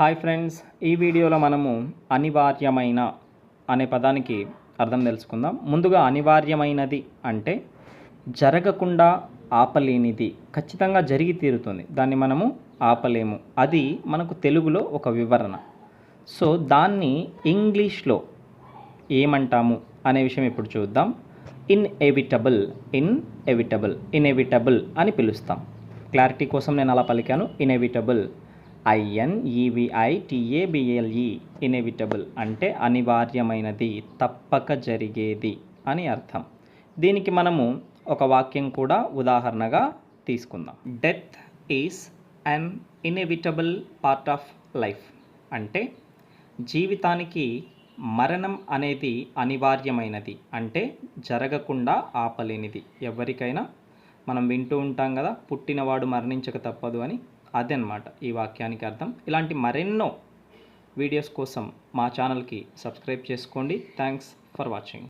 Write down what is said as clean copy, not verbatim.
Hi friends, ఈ వీడియోలో మనము అనివార్యమైన అనే పదానికి అర్థం తెలుసుకుందాం. ముందుగా అనివార్యమైనది అంటే జరగకుండా ఆపలేనిది, ఖచ్చితంగా జరిగి తీరుతుంది, దాన్ని మనము ఆపలేము. అది మనకు తెలుగులో ఒక వివరణ. సో దాన్ని ఇంగ్లీష్లో ఏమంటాము అనే విషయం ఇప్పుడు చూద్దాం. ఇన్ఎవిటబుల్ అని పిలుస్తాం. క్లారిటీ కోసం నేను అలా పలికాను. ఇన్ఎవిటబుల్, INEVITABLE, ఇన్ఎవిటబుల్ అంటే అనివార్యమైనది, తప్పక జరిగేది అని అర్థం. దీనికి మనము ఒక వాక్యం కూడా ఉదాహరణగా తీసుకుందాం. Death is an inevitable part of life అంటే జీవితానికి మరణం అనేది అనివార్యమైనది, అంటే జరగకుండా ఆపలేనిది. ఎవరికైనా మనం వింటూ ఉంటాం కదా, పుట్టినవాడు మరణించక తప్పదు అని. అదనమాట ఈ వాక్యానికి అర్థం. ఇలాంటి మరెన్నో వీడియోస్ కోసం మా ఛానల్కి సబ్స్క్రైబ్ చేసుకోండి. Thanks for watching.